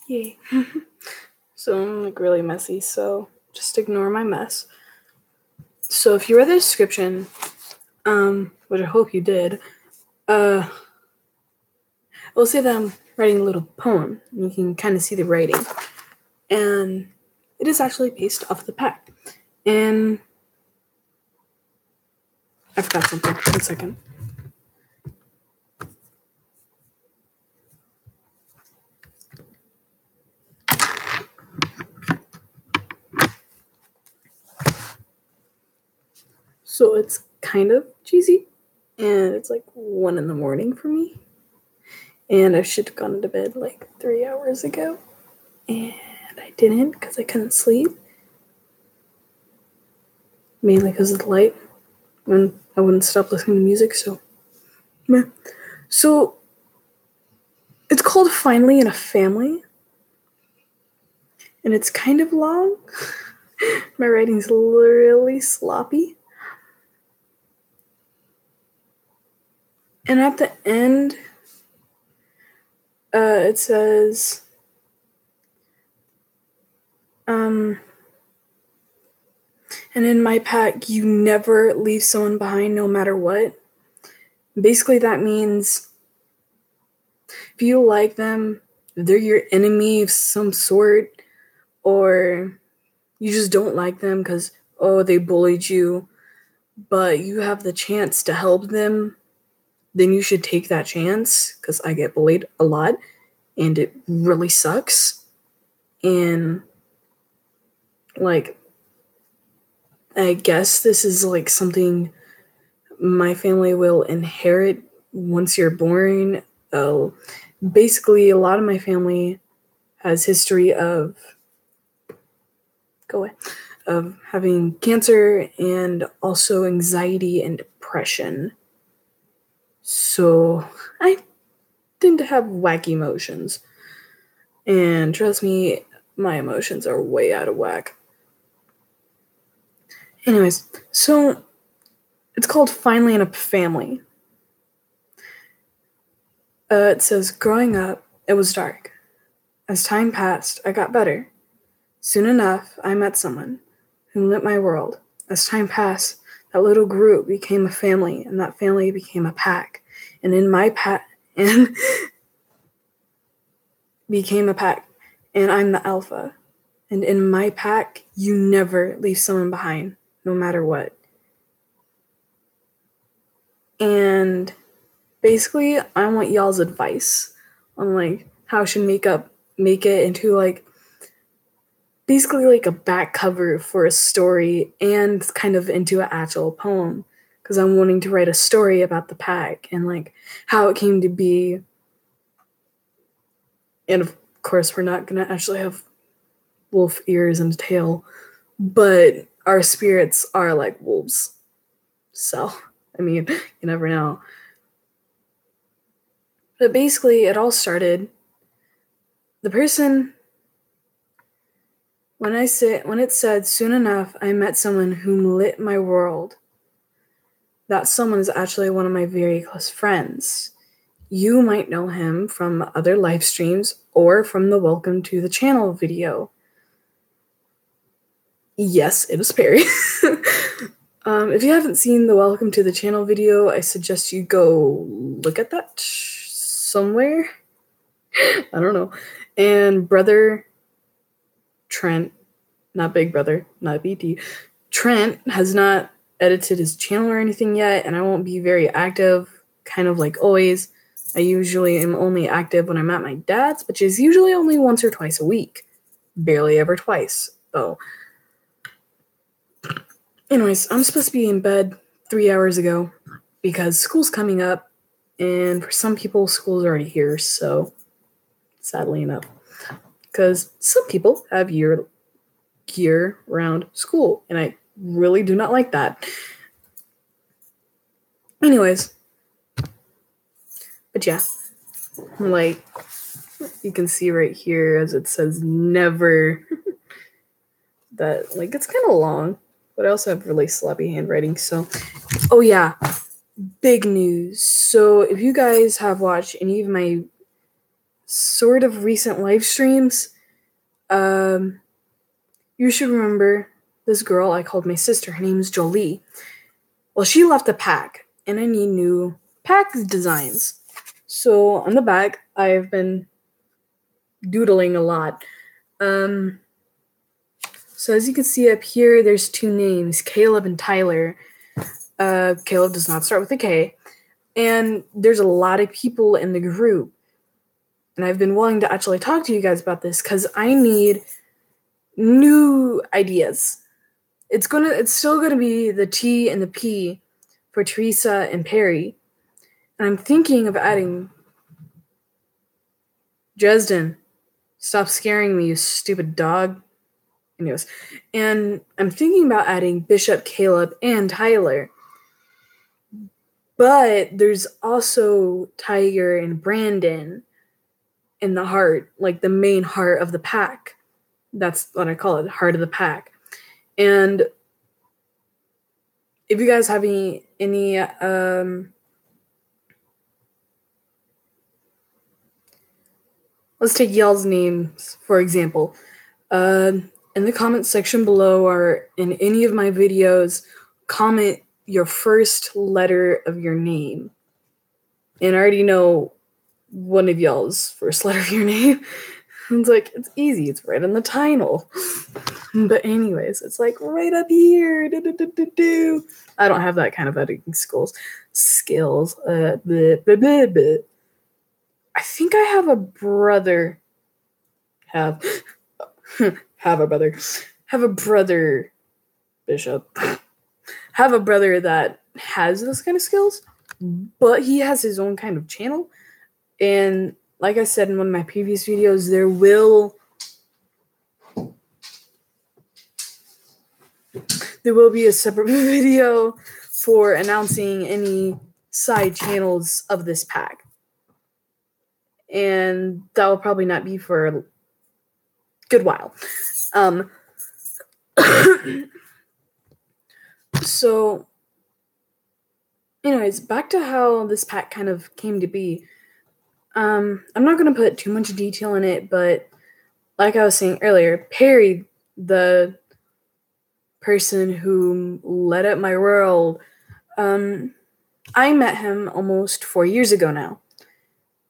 Yay. So I'm like really messy, so just ignore my mess. So if you read the description, which I hope you did, I will say that I'm writing a little poem. You can kind of see the writing. And it is actually based off the pack. And I forgot something. 1 second. So it's kind of cheesy. And it's like 1 a.m. for me. And I should have gone to bed like 3 hours ago. And I didn't because I couldn't sleep. Mainly because of the light. And I wouldn't stop listening to music, so. Meh. So it's called Finally in a Family. And it's kind of long. My writing's really sloppy. And at the end, it says, and in my pack, you never leave someone behind no matter what. Basically, that means if you like them, if they're your enemy of some sort, or you just don't like them because, they bullied you, but you have the chance to help them, then you should take that chance, because I get bullied a lot, and it really sucks. And, like, I guess this is, like, something my family will inherit once you're born. Basically, a lot of my family has history of having cancer and also anxiety and depression. So I tend to have wacky emotions. And trust me, my emotions are way out of whack. Anyways, so it's called Finally in a Family. It says, growing up, it was dark. As time passed, I got better. Soon enough, I met someone who lit my world. As time passed, that little group became a family, and that family became a pack. And in my pack, and became a pack, and I'm the alpha. And in my pack, you never leave someone behind, no matter what. And basically, I want y'all's advice on like how I should make it into like basically like a back cover for a story and kind of into an actual poem, because I'm wanting to write a story about the pack and like how it came to be. And of course, we're not gonna actually have wolf ears and a tail, but our spirits are like wolves. So, I mean, you never know. But basically, it all started. The person, when it said, soon enough, I met someone who lit my world. That someone is actually one of my very close friends. You might know him from other live streams or from the Welcome to the Channel video. Yes, it was Perry. If you haven't seen the Welcome to the Channel video, I suggest you go look at that somewhere. I don't know. And brother Trent, not Big Brother, not BT, Trent has not edited his channel or anything yet, and I won't be very active, kind of like always. I usually am only active when I'm at my dad's, which is usually only once or twice a week. Barely ever twice, though. Anyways, I'm supposed to be in bed 3 hours ago because school's coming up, and for some people, school's already here, so sadly enough. Because some people have year-round school, and I really do not like that. Anyways, but yeah, like, you can see right here as it says never, that, like, it's kind of long, but I also have really sloppy handwriting, so, oh yeah, big news. So if you guys have watched any of my sort of recent live streams, you should remember this girl I called my sister. Her name is Jolie. Well, she left a pack, and I need new pack designs. So on the back, I've been doodling a lot. So as you can see up here, there's two names, Caleb and Tyler. Caleb does not start with a K. And there's a lot of people in the group. And I've been wanting to actually talk to you guys about this because I need new ideas. It's still gonna be the T and the P for Teresa and Perry. And I'm thinking of adding Dresden. Stop scaring me, you stupid dog. Anyways. And I'm thinking about adding Bishop, Caleb, and Tyler. But there's also Tiger and Brandon in the heart, like the main heart of the pack. That's what I call it, heart of the pack. And if you guys have any let's take y'all's names, for example. In the comment section below or in any of my videos, comment your first letter of your name. And I already know one of y'all's first letter of your name. It's like, it's easy. It's right in the title. But anyways, it's like right up here. I don't have that kind of editing skills. I think I have a brother. Have a brother. Have a brother, Bishop. Have a brother that has those kind of skills, but he has his own kind of channel. And like I said in one of my previous videos, there will be a separate video for announcing any side channels of this pack. And that will probably not be for a good while. So, anyways, back to how this pack kind of came to be. I'm not going to put too much detail in it, but like I was saying earlier, Perry, the person who led up my world, I met him almost 4 years ago now.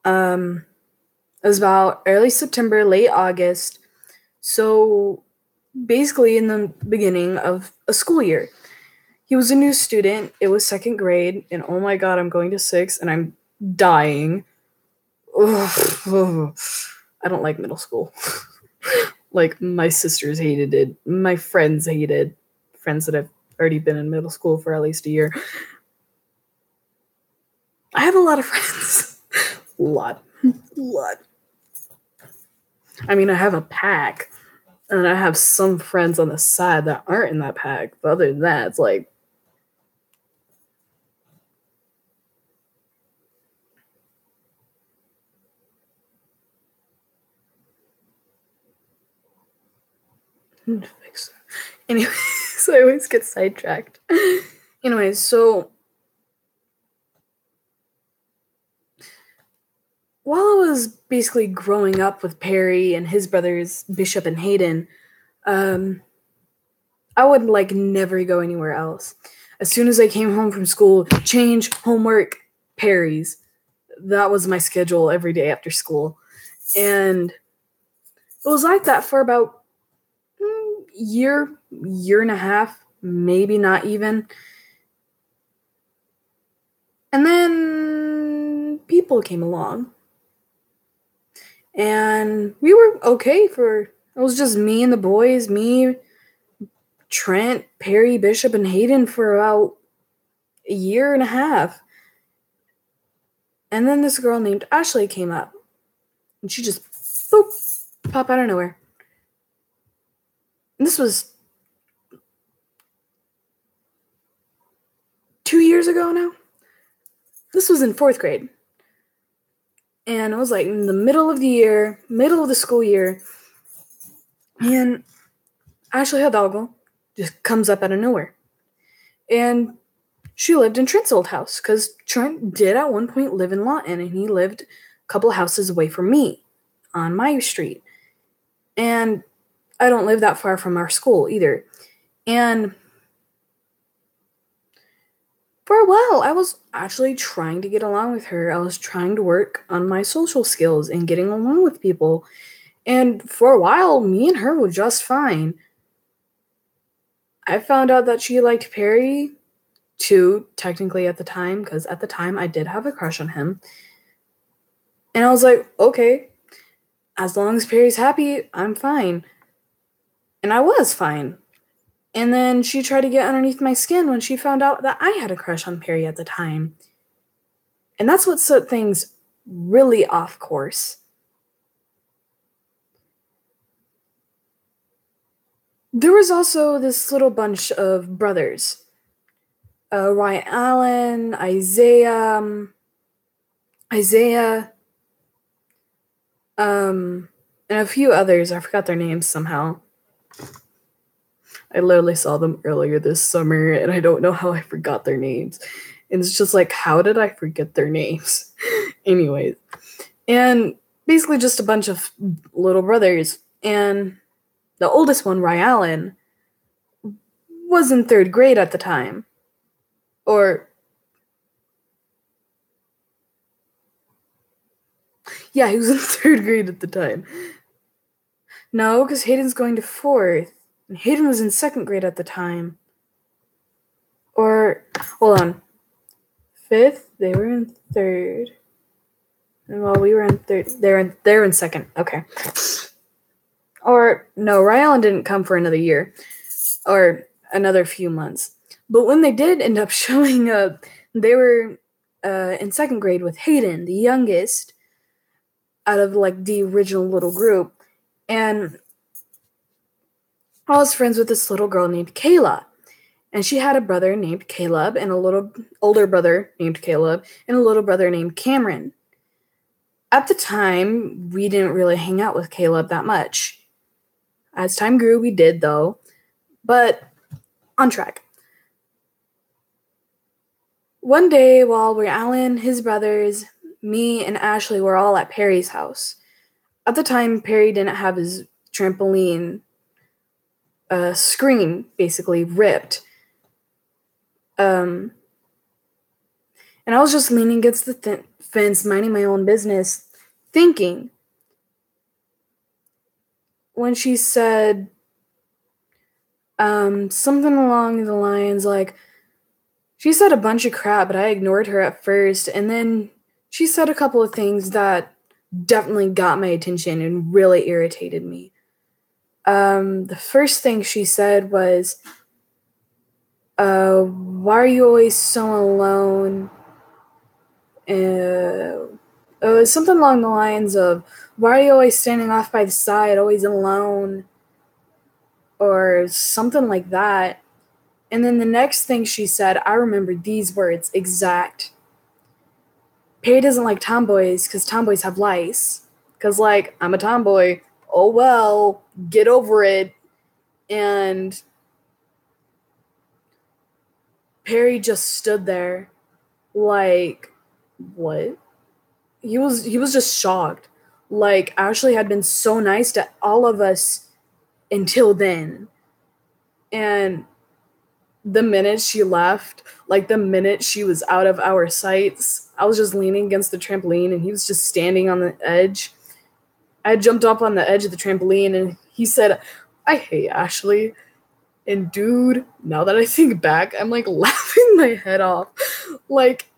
It was about early September, late August. So basically in the beginning of a school year. He was a new student. It was second grade. And oh my God, I'm going to 6th and I'm dying. Ugh. I don't like middle school. Like, my sisters hated it. My friends hated. Friends that have already been in middle school for at least a year. I have a lot of friends. A lot. I mean, I have a pack. And I have some friends on the side that aren't in that pack. But other than that, it's like... Anyways, I always get sidetracked. Anyways, so while I was basically growing up with Perry and his brothers, Bishop and Hayden, I would like never go anywhere else. As soon as I came home from school, change, homework, Perry's. That was my schedule every day after school. And it was like that for about year and a half, maybe not even. And then people came along. And we were okay it was just me and the boys, me, Trent, Perry, Bishop, and Hayden for about a year and a half. And then this girl named Ashley came up. And she just, boop, pop out of nowhere. And this was 2 years ago now. This was in 4th grade. And it was like in the middle of the school year. And Ashley Hidalgo just comes up out of nowhere. And she lived in Trent's old house, because Trent did at one point live in Lawton, and he lived a couple houses away from me. on my street. And I don't live that far from our school either. And for a while, I was actually trying to get along with her. I was trying to work on my social skills and getting along with people. And for a while, me and her were just fine. I found out that she liked Perry too, technically at the time, because at the time I did have a crush on him. And I was like, okay, as long as Perry's happy, I'm fine. And I was fine. And then she tried to get underneath my skin when she found out that I had a crush on Perry at the time. And that's what set things really off course. There was also this little bunch of brothers. Ryan Allen, Isaiah, and a few others. I forgot their names somehow. I literally saw them earlier this summer, and I don't know how I forgot their names. And it's just like, how did I forget their names? Anyways. And basically just a bunch of little brothers. And the oldest one, Ryan Allen, was in 3rd grade at the time. Yeah, he was in 3rd grade at the time. No, because Hayden's going to 4th. And Hayden was in 2nd grade at the time. Or, hold on. 5th? They were in 3rd. And while we were in 3rd, they're in 2nd. Okay. Or, no, Ryan Allen didn't come for another year. Or another few months. But when they did end up showing up, they were in 2nd grade with Hayden, the youngest out of like the original little group. And I was friends with this little girl named Kayla. And she had a brother named Caleb and a little older brother named Caleb and a little brother named Cameron. At the time, we didn't really hang out with Caleb that much. As time grew, we did though. But on track. One day, while we're Alan, his brothers, me, and Ashley were all at Perry's house. At the time, Perry didn't have his trampoline screen basically ripped. And I was just leaning against the fence, minding my own business, thinking. When she said something along the lines like, she said a bunch of crap, but I ignored her at first, and then she said a couple of things that definitely got my attention and really irritated me. The first thing she said was, why are you always so alone? It was something along the lines of, why are you always standing off by the side, always alone? Or something like that. And then the next thing she said, I remember these words exact. Perry doesn't like tomboys because tomboys have lice. Because, like, I'm a tomboy. Oh, well, get over it. And Perry just stood there like, what? He was just shocked. Like, Ashley had been so nice to all of us until then. And the minute she left, like the minute she was out of our sights, I was just leaning against the trampoline and he was just standing on the edge. I jumped up on the edge of the trampoline and he said, I hate Ashley. And dude, now that I think back, I'm like laughing my head off. Like,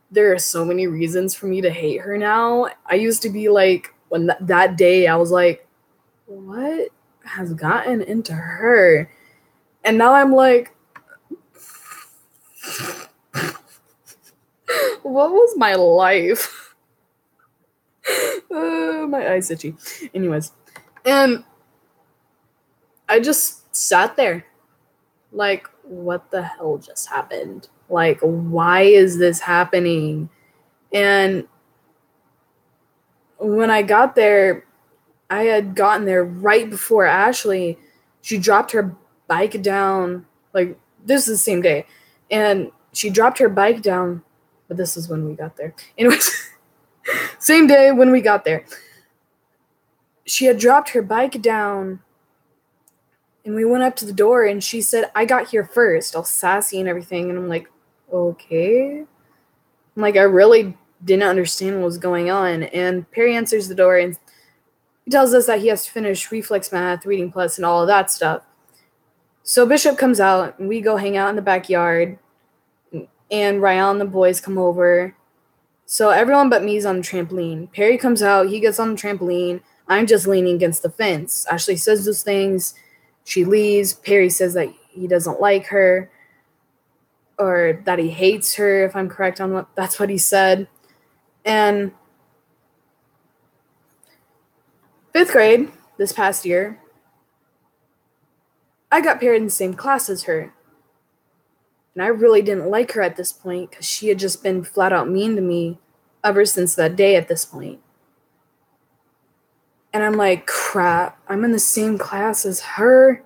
there are so many reasons for me to hate her now. I used to be like, when that day, I was like, what has gotten into her? And now I'm like, what was my life? My eye's itchy. Anyways. And I just sat there. Like, what the hell just happened? Like, why is this happening? And when I got there, I had gotten there right before Ashley. She dropped her bike down. Like, this is the same day. And she dropped her bike down. But this is when we got there. Anyways, same day when we got there. she had dropped her bike down, and we went up to the door, and she said, I got here first, all sassy and everything. And I'm like, okay. I'm like, I really didn't understand what was going on. And Perry answers the door, and he tells us that he has to finish reflex math, reading plus, and all of that stuff. So Bishop comes out, and we go hang out in the backyard, and Ryan and the boys come over. So everyone but me's on the trampoline. Perry comes out, he gets on the trampoline. I'm just leaning against the fence. Ashley says those things. She leaves. Perry says that he doesn't like her, or that he hates her, if I'm correct on what that's what he said. And 5th grade, this past year, I got paired in the same class as her. And I really didn't like her at this point because she had just been flat out mean to me ever since that day at this point. And I'm like, crap, I'm in the same class as her.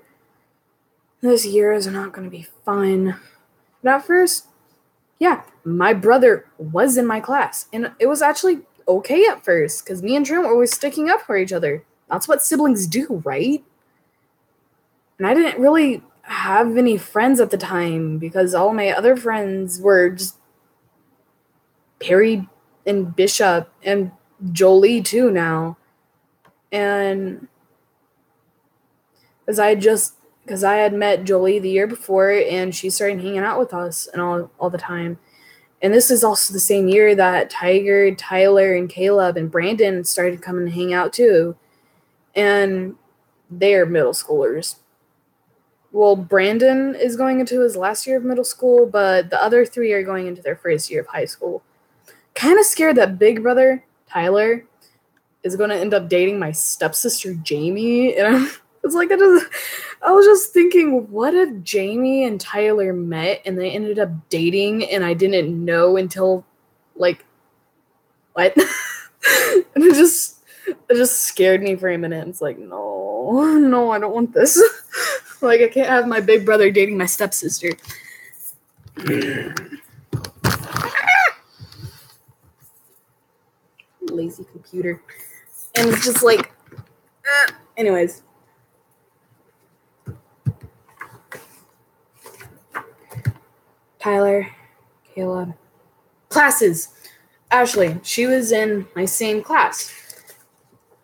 This year is not going to be fun. But at first, yeah, my brother was in my class. And it was actually okay at first because me and Trent were always sticking up for each other. That's what siblings do, right? And I didn't really have any friends at the time because all my other friends were just Perry and Bishop and Jolie too now. And because I had met Jolie the year before, and she started hanging out with us and all the time. And this is also the same year that Tiger, Tyler, and Caleb and Brandon started coming to hang out too. And they're middle schoolers. Well, Brandon is going into his last year of middle school, but the other 3 are going into their first year of high school. Kind of scared that big brother, Tyler, is going to end up dating my stepsister, Jamie. And I was just thinking, what if Jamie and Tyler met and they ended up dating and I didn't know until, like, what? And it just scared me for a minute. It's like, no, I don't want this. Like, I can't have my big brother dating my stepsister. Lazy computer. And it's just like, anyways. Tyler, Caleb. Classes. Ashley, she was in my same class.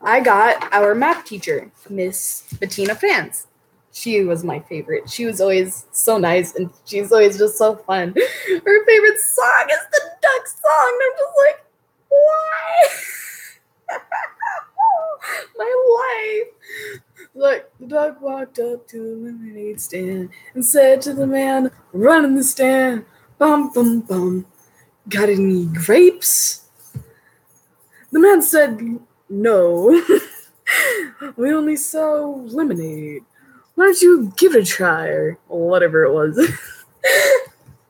I got our math teacher, Miss Bettina Franz. She was my favorite. She was always so nice, and she's always just so fun. Her favorite song is the Duck song, and I'm just like, why? My life. Like, the duck walked up to the lemonade stand and said to the man running the stand, bum, bum, bum, got any grapes? The man said, no, we only sell lemonade. Why don't you give it a try, or whatever it was.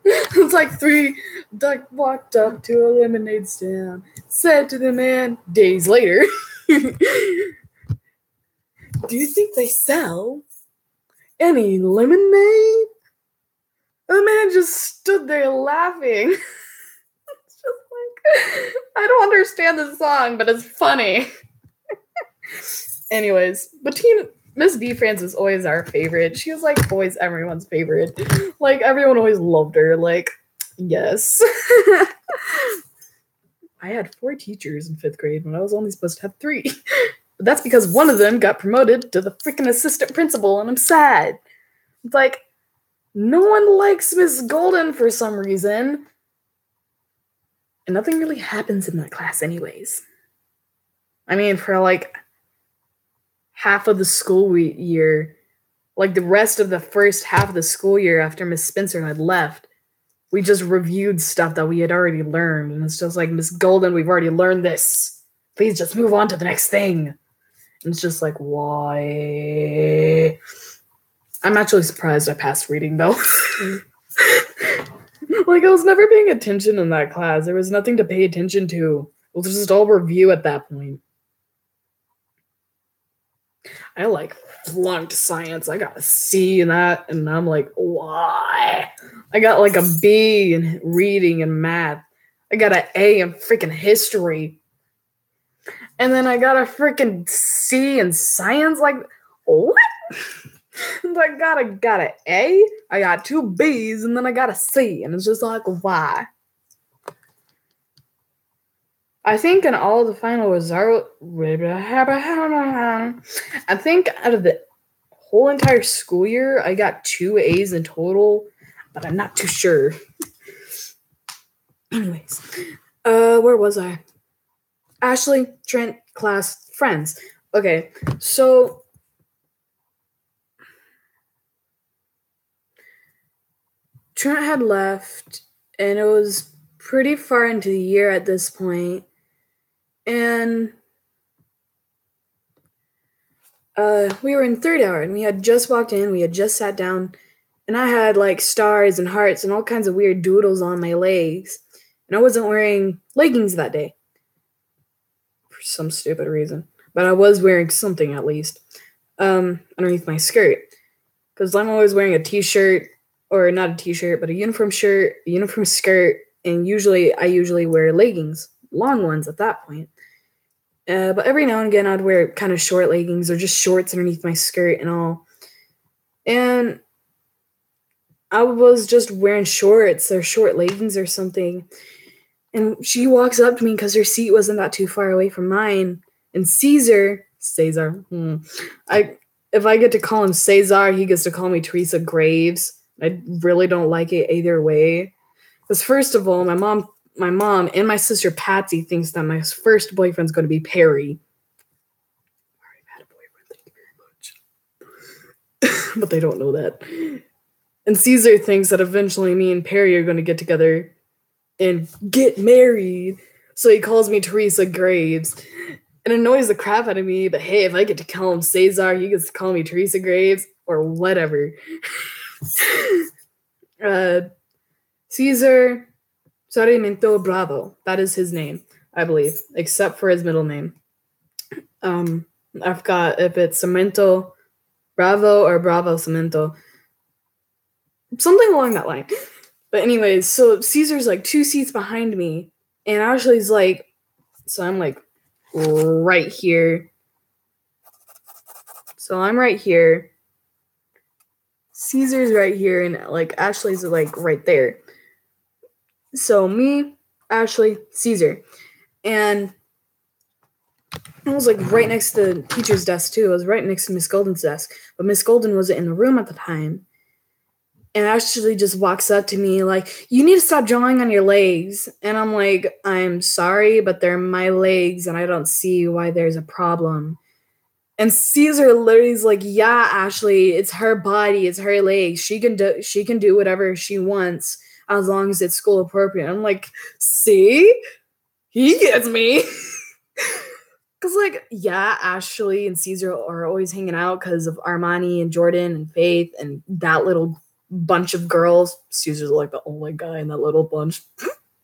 It's like 3 duck walked up to a lemonade stand, said to the man days later, do you think they sell any lemonade? The man just stood there laughing. It's just like, I don't understand the song, but it's funny. Anyways, Miss B. Franz was always our favorite. She was like always everyone's favorite. Like, everyone always loved her. Like, yes. I had 4 teachers in 5th grade when I was only supposed to have 3. But that's because one of them got promoted to the freaking assistant principal, and I'm sad. It's like, no one likes Miss Golden for some reason. And nothing really happens in that class anyways. I mean, for like half of the school year, like the rest of the first half of the school year after Miss Spencer had left, we just reviewed stuff that we had already learned. And it's just like, Miss Golden, we've already learned this. Please just move on to the next thing. And it's just like, why? I'm actually surprised I passed reading, though. Like, I was never paying attention in that class. There was nothing to pay attention to. It was just all review at that point. I, like, flunked science. I got a C in that, and I'm like, why? I got, like, a B in reading and math. I got an A in freaking history. And then I got a freaking C in science. Like, what? I got an A, I got 2 B's, and then I got a C. And it's just like, why? I think in all the final result, I think out of the whole entire school year, I got 2 A's in total, but I'm not too sure. Anyways, where was I? Ashley, Trent, class, friends. Okay, so Trent had left, and it was pretty far into the year at this point, and we were in third hour, and we had just walked in, we had just sat down, and I had like stars and hearts and all kinds of weird doodles on my legs, and I wasn't wearing leggings that day for some stupid reason, but I was wearing something at least underneath my skirt, because I'm always wearing a t-shirt, or not a t-shirt, but a uniform shirt, a uniform skirt, and I usually wear leggings, long ones at that point. But every now and again, I'd wear kind of short leggings or just shorts underneath my skirt and all. And I was just wearing shorts or short leggings or something. And she walks up to me because her seat wasn't that too far away from mine. And Caesar, if I get to call him Cesar, he gets to call me Teresa Graves. I really don't like it either way. Because first of all, my mom and my sister Patsy thinks that my first boyfriend's going to be Perry. I already had a boyfriend, thank you very much. But they don't know that. And Caesar thinks that eventually me and Perry are going to get together and get married. So he calls me Teresa Graves. It annoys the crap out of me, but hey, if I get to call him Cesar, he gets to call me Teresa Graves or whatever. Caesar Sarmiento Bravo. That is his name, I believe, except for his middle name. I forgot if it's Cemento Bravo or Bravo Cemento. Something along that line. But anyways, so Caesar's like 2 seats behind me, and Ashley's like, so I'm like right here. So I'm right here. Caesar's right here, and like Ashley's like right there. So me, Ashley, Caesar. And I was like right next to the teacher's desk too. I was right next to Miss Golden's desk. But Miss Golden wasn't in the room at the time. And Ashley just walks up to me like, you need to stop drawing on your legs. And I'm like, I'm sorry, but they're my legs and I don't see why there's a problem. And Caesar literally is like, yeah, Ashley, it's her body, it's her legs. She can do whatever she wants as long as it's school appropriate. I'm like, see? He gets me. Because, like, yeah, Ashley and Caesar are always hanging out because of Armani and Jordan and Faith and that little bunch of girls. Caesar's like the only guy in that little bunch.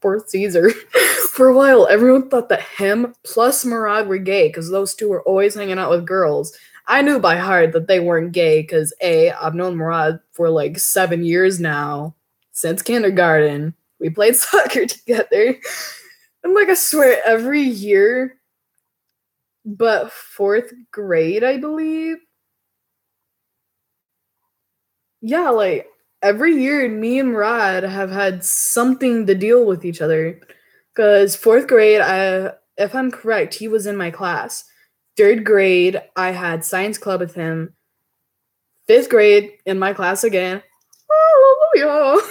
Poor Caesar. For a while, everyone thought that him plus Murad were gay because those two were always hanging out with girls. I knew by heart that they weren't gay because, A, I've known Murad for like 7 years now. Since kindergarten. We played soccer together. And like, I swear, every year, but 4th grade, I believe. Yeah, like, every year, me and Murad have had something to deal with each other. Because 4th grade, if I'm correct, he was in my class. 3rd grade, I had science club with him. 5th grade, in my class again. Hallelujah.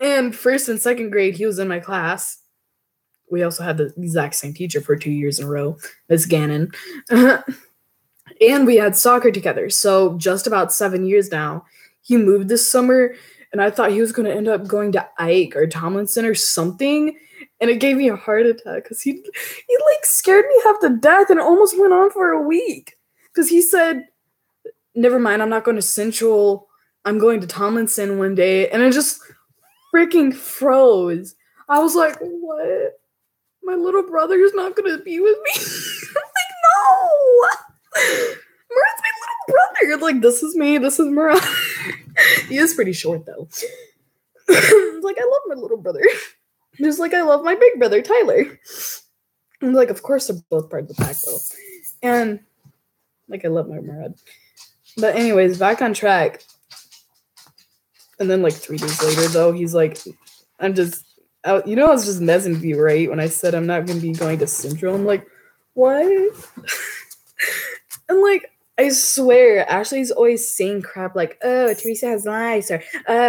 And 1st and 2nd grade, he was in my class. We also had the exact same teacher for 2 years in a row, Miss Gannon. And we had soccer together. So just about 7 years now. He moved this summer, and I thought he was going to end up going to Ike or Tomlinson or something. And it gave me a heart attack because he like scared me half to death, and it almost went on for a week. Because he said, never mind, I'm not going to Central. I'm going to Tomlinson one day. And it just freaking froze. I was like, what? My little brother's not going to be with me? I'm like, no! Murad's my little brother. Like, this is me. This is Murad. He is pretty short, though. Like, I love my little brother. Just like I love my big brother, Tyler. I'm like, of course they're both part of the pack though. And like I love my Murad. But anyways, back on track. And then like 3 days later though, he's like, I'm just I was just messing with you, right? When I said I'm not gonna be going to Central. I'm like, what? And like I swear, Ashley's always saying crap like, oh, Teresa has lice, or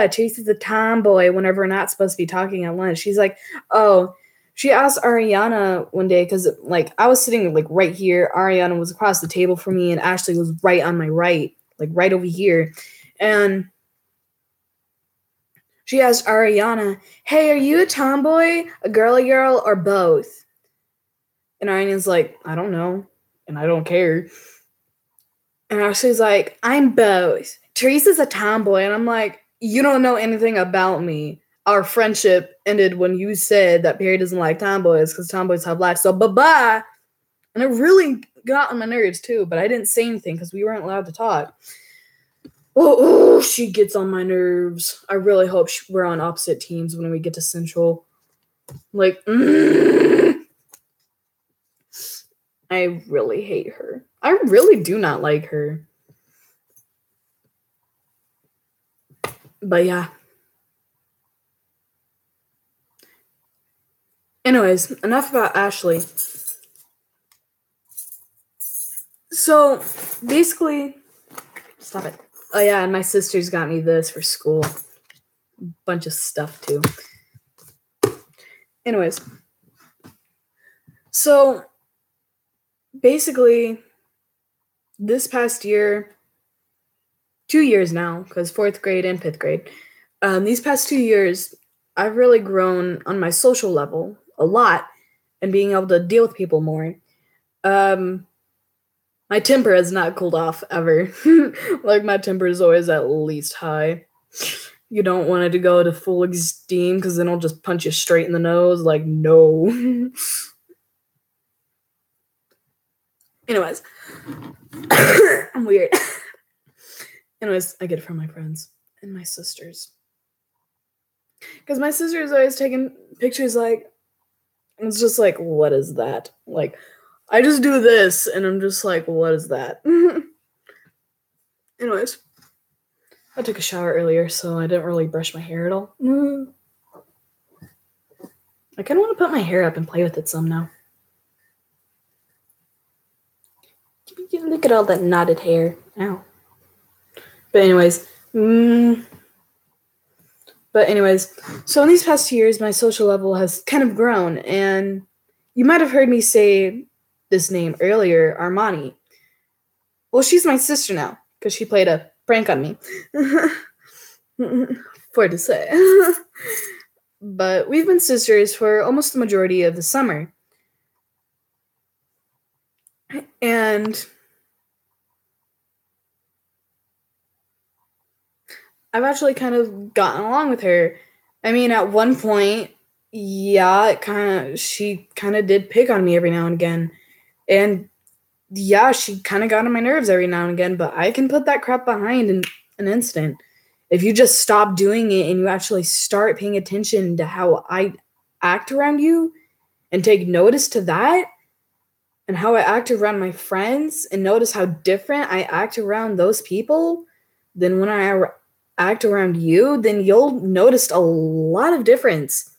Teresa's a tomboy whenever we're not supposed to be talking at lunch. She's like, oh, she asked Ariana one day, because like I was sitting like right here, Ariana was across the table from me, and Ashley was right on my right, like right over here. And she asked Ariana, hey, are you a tomboy, a girly girl, or both? And Ariana's like, I don't know, and I don't care. And Ashley's like, I'm both. Teresa's a tomboy. And I'm like, you don't know anything about me. Our friendship ended when you said that Perry doesn't like tomboys because tomboys have life. So bye-bye. And it really got on my nerves too, but I didn't say anything because we weren't allowed to talk. Oh, she gets on my nerves. I really hope we're on opposite teams when we get to Central. Like, I really hate her. I really do not like her. But yeah. Anyways, enough about Ashley. So, basically, stop it. Oh yeah, and my sister's got me this for school. A bunch of stuff too. Anyways. So, basically, this past year, 2 years now, because 4th grade and 5th grade, these past 2 years, I've really grown on my social level a lot and being able to deal with people more. My temper has not cooled off ever. Like, my temper is always at least high. You don't want it to go to full extreme because then I'll just punch you straight in the nose. Like, no. Anyways. I'm weird. Anyways, I get it from my friends and my sisters. Because my sister is always taking pictures like, and it's just like, what is that? Like, I just do this, and I'm just like, what is that? Anyways, I took a shower earlier, so I didn't really brush my hair at all. I kind of want to put my hair up and play with it some now. Look at all that knotted hair. Ow. But anyways, so in these past 2 years, my social level has kind of grown, and you might have heard me say this name earlier, Armani. Well, she's my sister now, because she played a prank on me. For to say. But we've been sisters for almost the majority of the summer. And I've actually kind of gotten along with her. I mean, at one point, yeah, she kind of did pick on me every now and again. And yeah, she kind of got on my nerves every now and again, but I can put that crap behind in an instant. If you just stop doing it and you actually start paying attention to how I act around you and take notice to that and how I act around my friends and notice how different I act around those people than when I act around you, then you'll notice a lot of difference.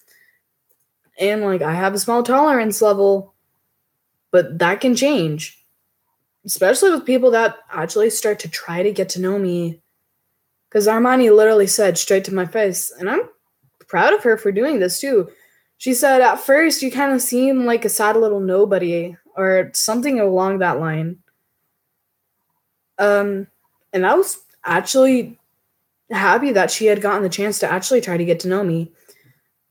And like, I have a small tolerance level, but that can change, especially with people that actually start to try to get to know me. Because Armani literally said straight to my face, and I'm proud of her for doing this too. She said, at first, you kind of seem like a sad little nobody, or something along that line. And I was actually happy that she had gotten the chance to actually try to get to know me.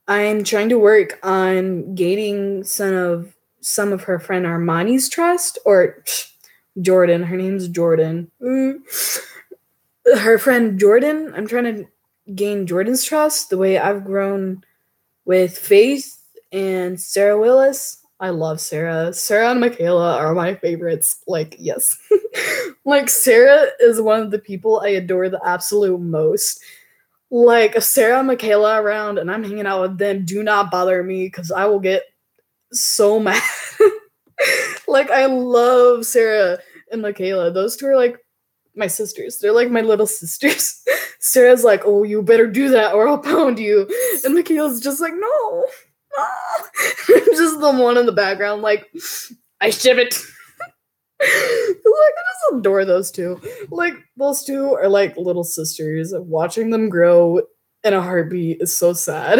I'm trying to work on gaining some of her friend Armani's trust, or Jordan. Her name's Jordan. Her friend Jordan. I'm trying to gain Jordan's trust the way I've grown with Faith and Sarah Willis. I love Sarah. Sarah and Michaela are my favorites. Like, yes. Like, Sarah is one of the people I adore the absolute most. Like, if Sarah and Michaela are around and I'm hanging out with them, do not bother me because I will get so mad. Like, I love Sarah and Michaela. Those two are like my sisters. They're like my little sisters. Sarah's like, oh, you better do that or I'll pound you. And Michaela's just like, no. Just the one in the background, like, I ship it. Like, I just adore those two. Like, those two are like little sisters. Watching them grow in a heartbeat is so sad.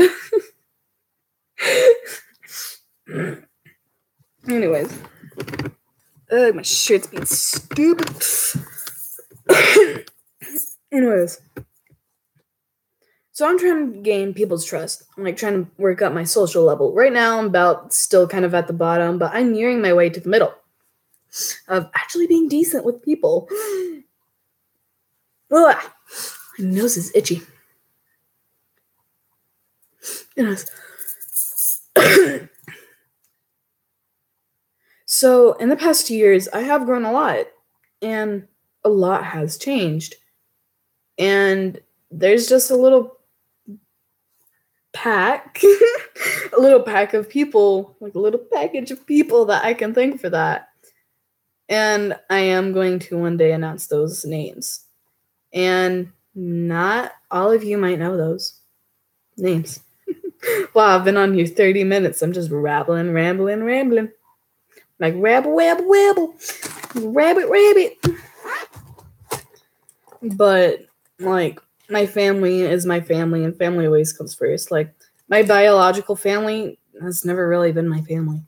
Anyways. Ugh, my shirt's being stupid. Anyways. So I'm trying to gain people's trust. I'm like trying to work up my social level. Right now I'm about still kind of at the bottom, but I'm nearing my way to the middle of actually being decent with people. Ugh, my nose is itchy. Anyways. So in the past 2 years, I have grown a lot, and a lot has changed. And there's just a little pack, a little pack of people, like a little package of people that I can thank for that. And I am going to one day announce those names. And not all of you might know those names. Wow, I've been on here 30 minutes. I'm just rambling. Like rabble, rabbit. But, like, my family is my family, and family always comes first. Like, my biological family has never really been my family.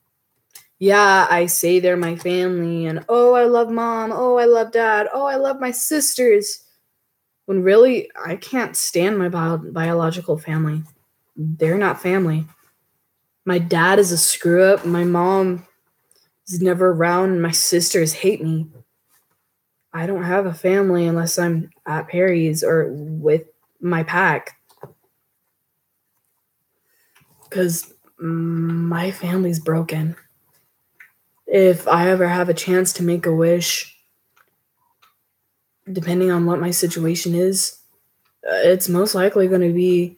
Yeah, I say they're my family, and oh, I love mom, oh, I love dad, oh, I love my sisters. When really, I can't stand my biological family. They're not family. My dad is a screw-up. My mom is never around, and my sisters hate me. I don't have a family unless I'm at Perry's or with my pack. Because my family's broken. If I ever have a chance to make a wish, depending on what my situation is, it's most likely going to be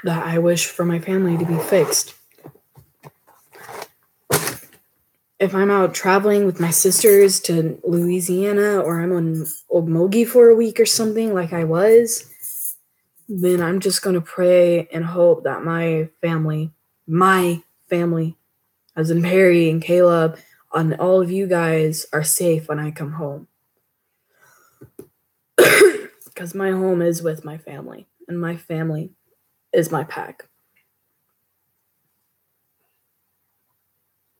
that I wish for my family to be fixed. If I'm out traveling with my sisters to Louisiana, or I'm on Okmulgee for a week or something like I was, then I'm just going to pray and hope that my family, as in Perry and Caleb, and all of you guys are safe when I come home. Because my home is with my family, and my family is my pack.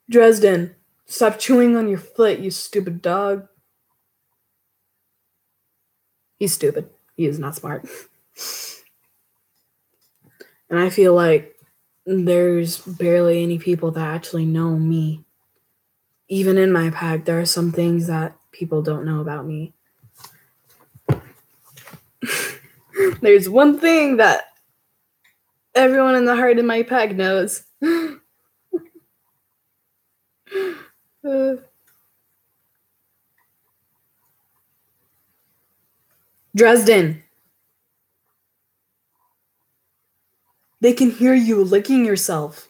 Dresden, stop chewing on your foot, you stupid dog. He's stupid. He is not smart. And I feel like there's barely any people that actually know me. Even in my pack, there are some things that people don't know about me. There's one thing that everyone in the heart of my pack knows. Dresden. They can hear you licking yourself.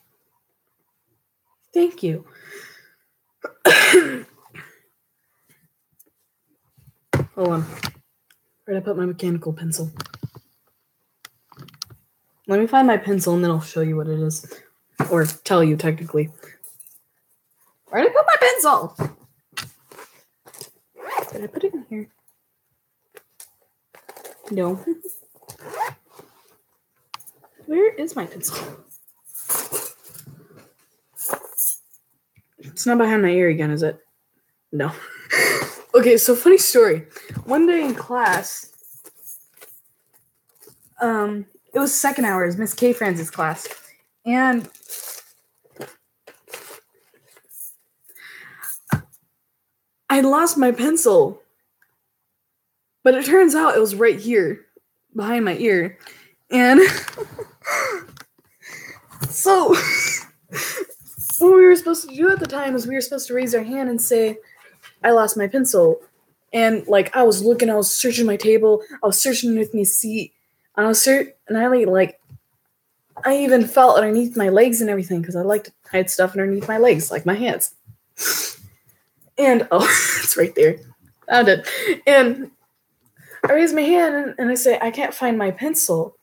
Thank you. Hold on. Where'd I put my mechanical pencil? Let me find my pencil and then I'll show you what it is. Or tell you, technically. Where'd I put my pencil? Did I put it in here? No. Where is my pencil? It's not behind my ear again, is it? No. Okay, so funny story. One day in class, it was second hours, Miss K. Francis' class, and I lost my pencil, but it turns out it was right here, behind my ear, and so what we were supposed to do at the time is we were supposed to raise our hand and say, I lost my pencil. And, like, I was looking, I was searching my table, I was searching with my seat, and I I even felt underneath my legs and everything because I like to hide stuff underneath my legs, like my hands. And oh, it's right there. Found it. And I raise my hand and I say, I can't find my pencil.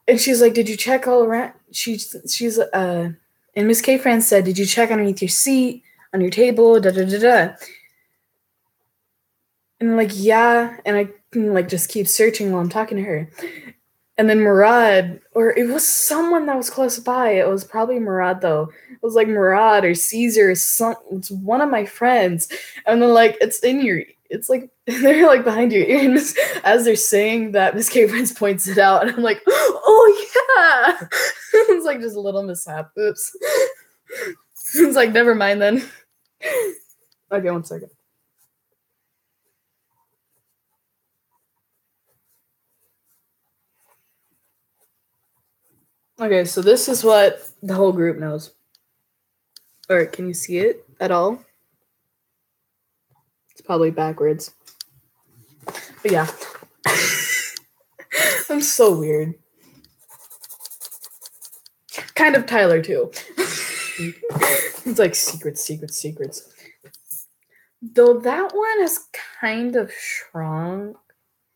And she's like, did you check all around? And Miss K. Fran said, did you check underneath your seat, on your table, da da da da. And I'm like, yeah. And I can like just keep searching while I'm talking to her. And then Murad, or it was someone that was close by. It was probably Murad though. It was like Murad or Caesar. It's one of my friends. And they're like, it's like they're like behind your ear. And as they're saying that, Miss K. Prince points it out, and I'm like, oh yeah. It's like just a little mishap. Oops. It's like never mind then. Okay, 1 second. Okay, so this is what the whole group knows. Or can you see it at all? It's probably backwards. But yeah. I'm so weird. Kind of Tyler, too. It's like secrets. Though that one has kind of shrunk.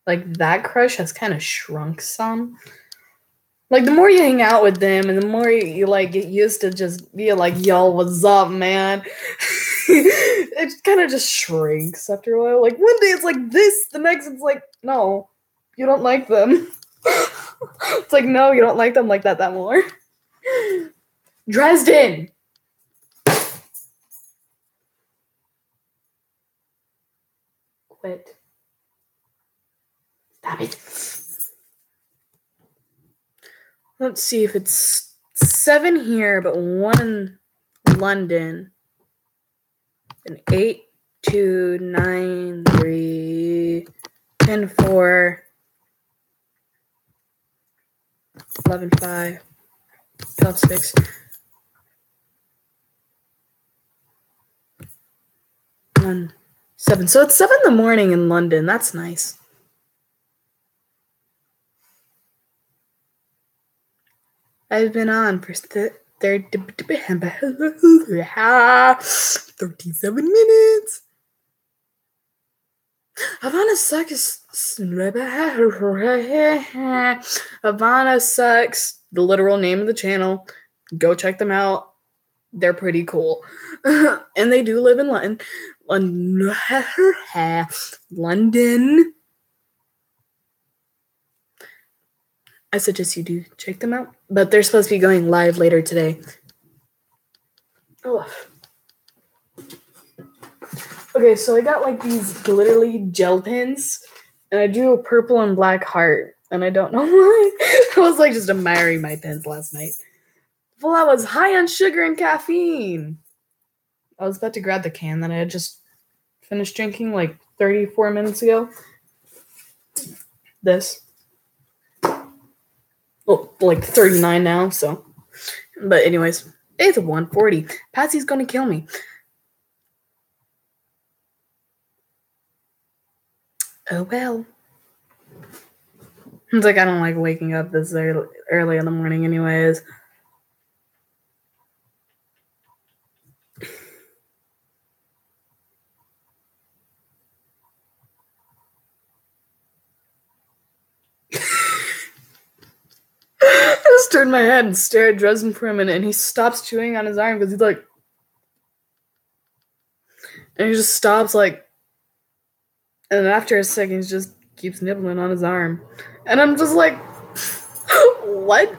Like, that crush has kind of shrunk some. Like, the more you hang out with them and the more you like, get used to just be like, yo, what's up, man? It kind of just shrinks after a while. Like, one day it's like this, the next it's like, no, you don't like them. It's like, no, you don't like them like that more. Dresden! Quit. Stop it. Let's see if it's 7 here, but 1 in London. And 8, 2, 9, 3, 10, 4, 11, 5, 12, 6. 1, 7. So it's 7 in the morning in London. That's nice. I've been on for 37 minutes. Havana sucks. Havana sucks. The literal name of the channel. Go check them out. They're pretty cool. And they do live in London. I suggest you do check them out. But they're supposed to be going live later today. Oh. Okay, so I got like these glitterly gel pens. And I drew a purple and black heart. And I don't know why. I was like just admiring my pens last night. Well, I was high on sugar and caffeine. I was about to grab the can that I had just finished drinking like 34 minutes ago. This. Well, like 39 now, so. But anyways, it's 1:40. Patsy's gonna kill me. Oh well. It's like I don't like waking up this early in the morning anyways. I just turned my head and stared at Dresden for a minute, and he stops chewing on his arm because he's like, and he just stops like, and after a second, he just keeps nibbling on his arm, and I'm just like, what?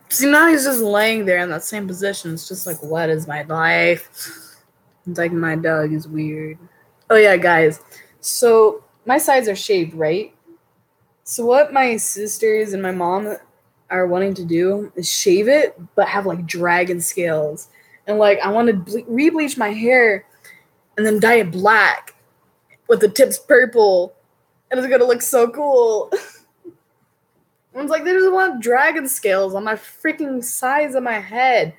See, now he's just laying there in that same position. It's just like, what is my life? It's like my dog is weird. Oh yeah, guys. So my sides are shaved, right? So what my sisters and my mom are wanting to do is shave it, but have like dragon scales. And like I want to re-bleach my hair and then dye it black with the tips purple. And it's gonna look so cool. I was like, they just want dragon scales on my freaking sides of my head.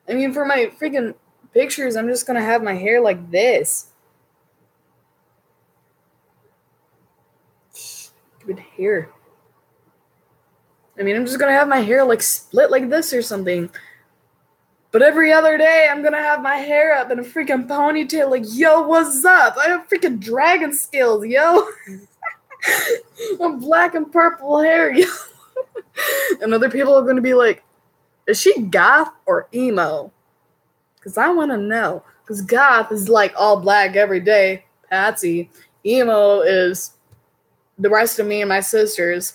I mean, for my freaking pictures, I'm just going to have my hair like this. Stupid hair. I mean, I'm just going to have my hair like split like this or something. But every other day, I'm going to have my hair up in a freaking ponytail like, yo, what's up? I have freaking dragon skills, yo. I'm black and purple hair, yo. And other people are going to be like, is she goth or emo? Because I want to know. Because goth is like all black every day. Patsy. Emo is the rest of me and my sisters.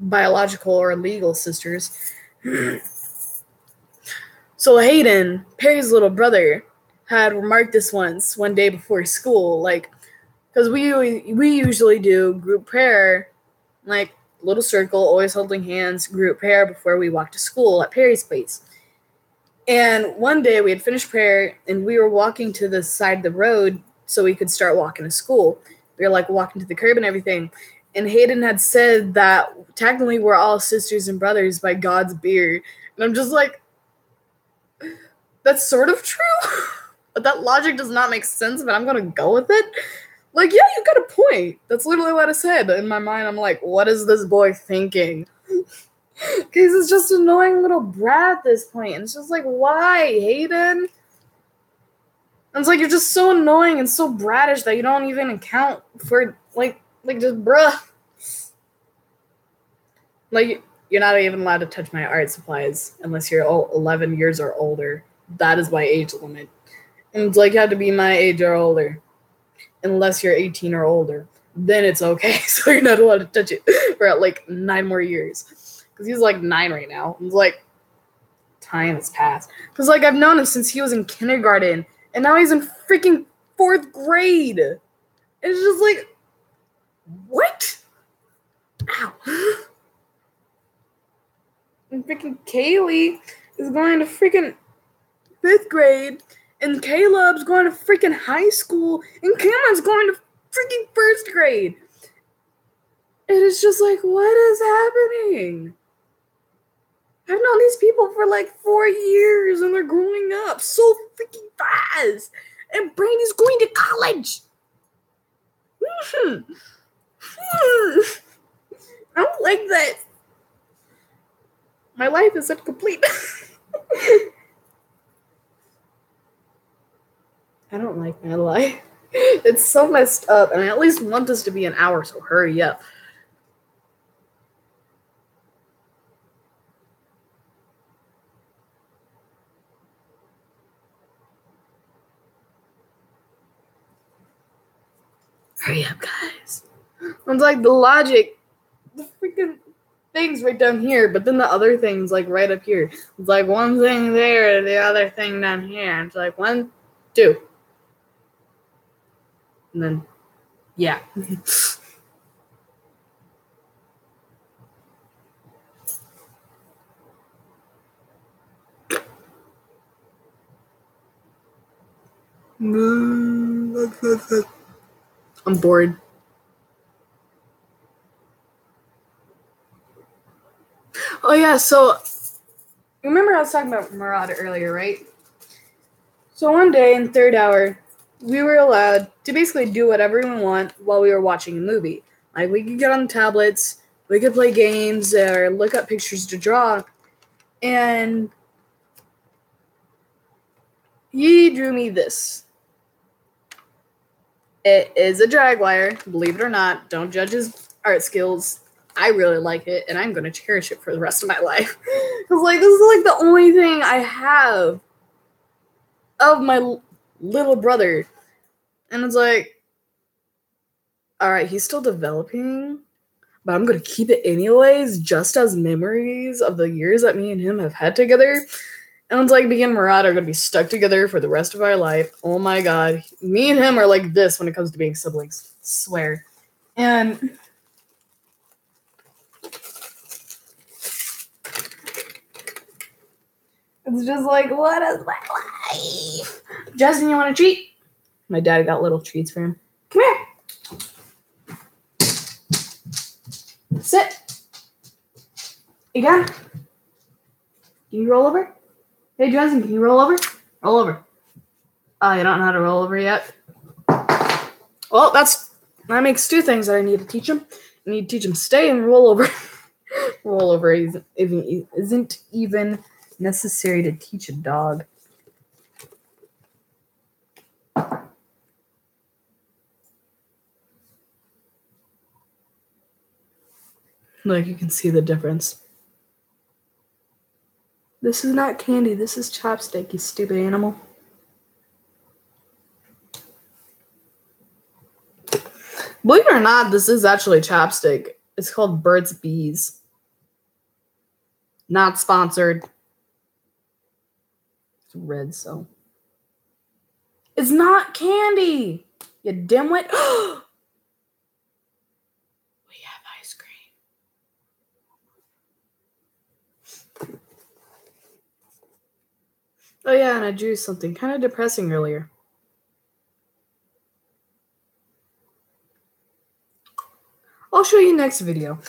Biological or legal sisters. So Hayden, Perry's little brother, had remarked this one day before school. Like, because we usually do group prayer, like little circle, always holding hands, group prayer before we walk to school at Perry's place. And one day we had finished prayer and we were walking to the side of the road so we could start walking to school. We were like walking to the curb and everything. And Hayden had said that technically we're all sisters and brothers by God's beard. And I'm just like, that's sort of true. But that logic does not make sense, but I'm going to go with it. Like, yeah, you got a point. That's literally what I said. But in my mind, I'm like, what is this boy thinking? Because it's just an annoying little brat at this point. And it's just like, why, Hayden? And it's like, you're just so annoying and so bratish that you don't even account for, like just, bruh. Like, you're not even allowed to touch my art supplies unless you're 11 years or older. That is my age limit. And it's like, you have to be my age or older. Unless you're 18 or older. Then it's okay. So you're not allowed to touch it for like 9 more years. Because he's like 9 right now. It's like, time has passed. Because like, I've known him since he was in kindergarten. And now he's in freaking 4th grade. And it's just like, what? Ow. And freaking Kaylee is going to freaking 5th grade. And Caleb's going to freaking high school. And Cameron's going to freaking 1st grade. And it's just like, what is happening? I've known these people for like 4 years. And they're growing up so freaking fast. And Brandy's going to college. I don't like that. My life is incomplete. I don't like my life. It's so messed up, and I at least want this to be an hour, so hurry up. Hurry up, guys. It's like the logic, the freaking things right down here, but then the other things like right up here. It's like one thing there, the other thing down here. It's like 1, 2. And then, yeah. I'm bored. Oh, yeah, so, remember I was talking about Marauder earlier, right? So one day in 3rd hour, we were allowed to basically do whatever we want while we were watching a movie. Like, we could get on tablets, we could play games, or look up pictures to draw. And he drew me this. It is a Jaguar, believe it or not. Don't judge his art skills. I really like it, and I'm going to cherish it for the rest of my life. Because, like, this is, like, the only thing I have of my little brother. And it's like, alright, he's still developing, but I'm going to keep it anyways, just as memories of the years that me and him have had together. And it's like, me and Murad are going to be stuck together for the rest of our life. Oh my god. Me and him are like this when it comes to being siblings. I swear. And it's just like, what is my life? Justin, you want a treat? My dad got little treats for him. Come here. Sit. You got it? Can you roll over? Hey, Justin, can you roll over? Roll over. Oh, you don't know how to roll over yet? Well, that makes two things that I need to teach him. I need to teach him stay and roll over. Roll over isn't even necessary to teach a dog. Like, you can see the difference. This is not candy. This is chopstick, you stupid animal. Believe it or not, this is actually chapstick. It's called Burt's Bees. Not sponsored. It's red, so. It's not candy! You dimwit. We have ice cream. Oh yeah, and I drew something kind of depressing earlier. I'll show you next video.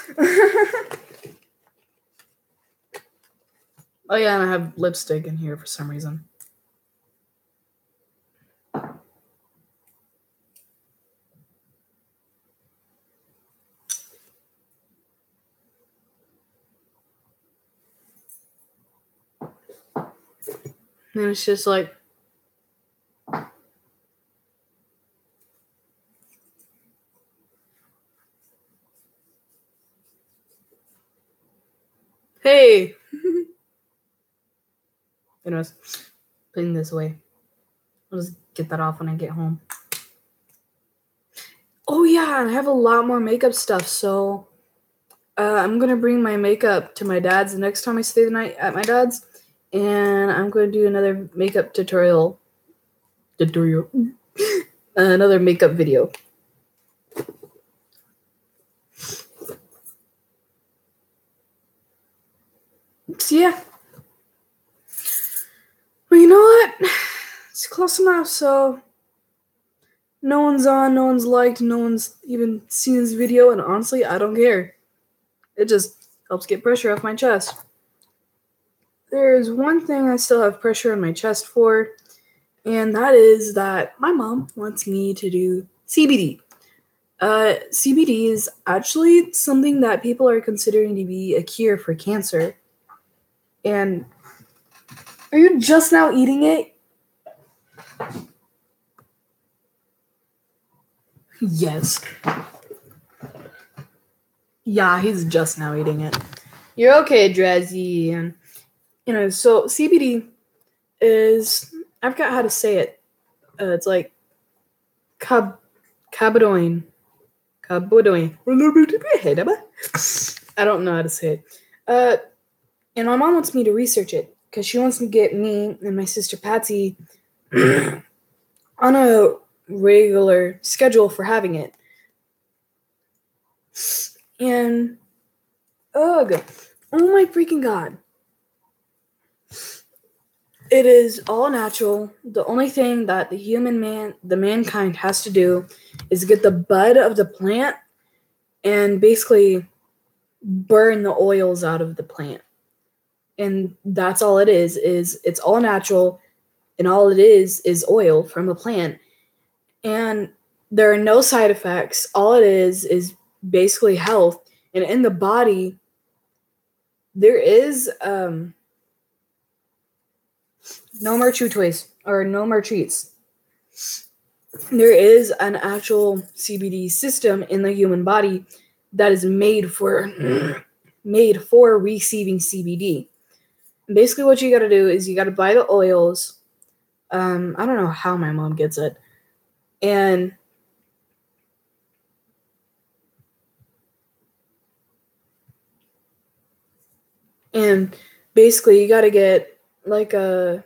Oh yeah, and I have lipstick in here for some reason. And it's just like, hey. Anyways, putting this away. I'll just get that off when I get home. Oh yeah, and I have a lot more makeup stuff, so I'm gonna bring my makeup to my dad's the next time I stay the night at my dad's, and I'm gonna do another makeup tutorial. Another makeup video. So yeah. Well, you know what? It's close enough, so no one's on, no one's liked, no one's even seen this video, and honestly, I don't care. It just helps get pressure off my chest. There's one thing I still have pressure on my chest for, and that is that my mom wants me to do CBD. CBD is actually something that people are considering to be a cure for cancer. And are you just now eating it? Yes. Yeah, he's just now eating it. You're okay, Drazzy. And, so CBD is, I forgot how to say it. It's like cabodoin. Cabodoin. I don't know how to say it. And my mom wants me to research it because she wants to get me and my sister Patsy on a regular schedule for having it. And ugh, oh my freaking god. It is all natural. The only thing that the mankind has to do is get the bud of the plant and basically burn the oils out of the plant. And that's all it is it's all natural, and all it is oil from a plant. And there are no side effects. All it is basically health. And in the body, there is no more chew toys or no more treats. There is an actual CBD system in the human body that is made for receiving CBD. Basically, what you got to do is you got to buy the oils. I don't know how my mom gets it. And basically, you got to get like those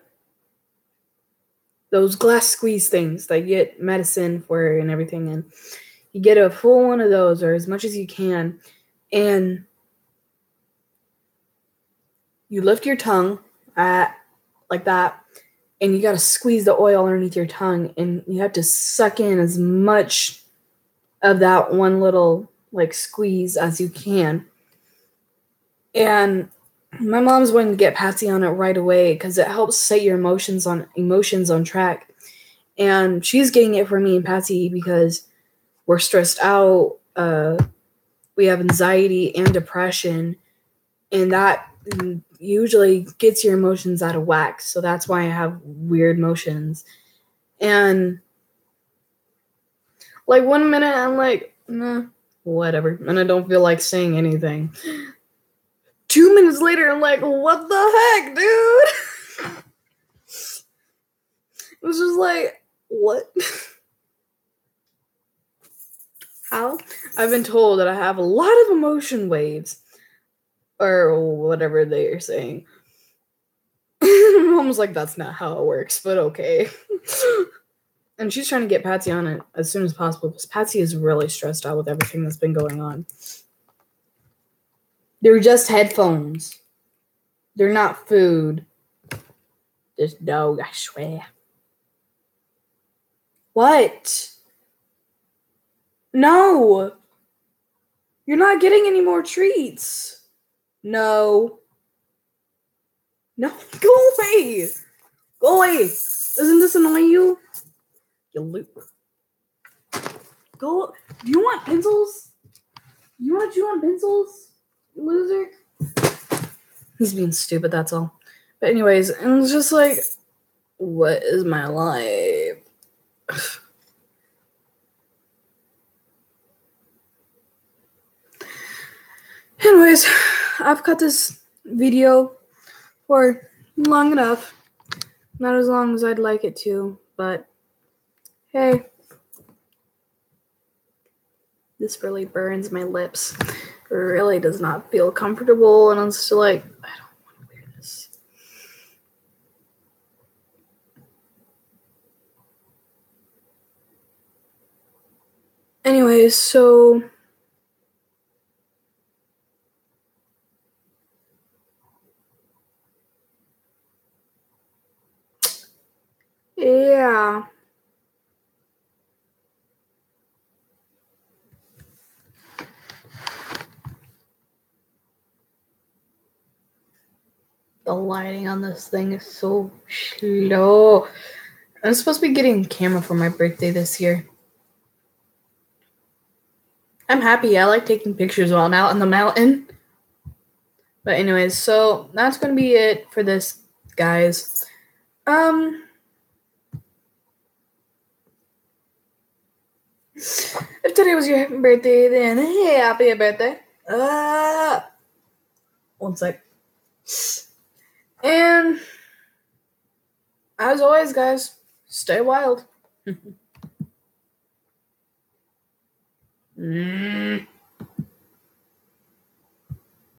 glass squeeze things that you get medicine for and everything. And you get a full one of those, or as much as you can. And you lift your tongue like that, and you got to squeeze the oil underneath your tongue, and you have to suck in as much of that one little like squeeze as you can. And my mom's wanting to get Patsy on it right away because it helps set your emotions on track. And she's getting it from me and Patsy because we're stressed out. We have anxiety and depression, and that usually gets your emotions out of whack. So that's why I have weird emotions. And like 1 minute I'm like, nah, whatever, and I don't feel like saying anything. 2 minutes later I'm like, what the heck, dude? It was just like, what? How? I've been told that I have a lot of emotion waves, or whatever they are saying. Mom was like, that's not how it works, but okay. And she's trying to get Patsy on it as soon as possible because Patsy is really stressed out with everything that's been going on. They're just headphones. They're not food. This dog, I swear. What? No. You're not getting any more treats. No. No, go away. Go away. Doesn't this annoy you? You loop. Go. Do you want pencils? You want to chew on pencils? You loser. He's being stupid, that's all. But anyways, and it's just like, what is my life? Anyways, I've cut this video for long enough. Not as long as I'd like it to, but hey. This really burns my lips. It really does not feel comfortable, and I'm still like, I don't want to wear this. Anyways, so yeah. The lighting on this thing is so slow. I'm supposed to be getting a camera for my birthday this year. I'm happy. I like taking pictures while I'm out in the mountain. But anyways, so that's going to be it for this, guys. If today was your birthday, then hey, happy birthday. 1 sec. And as always, guys, stay wild.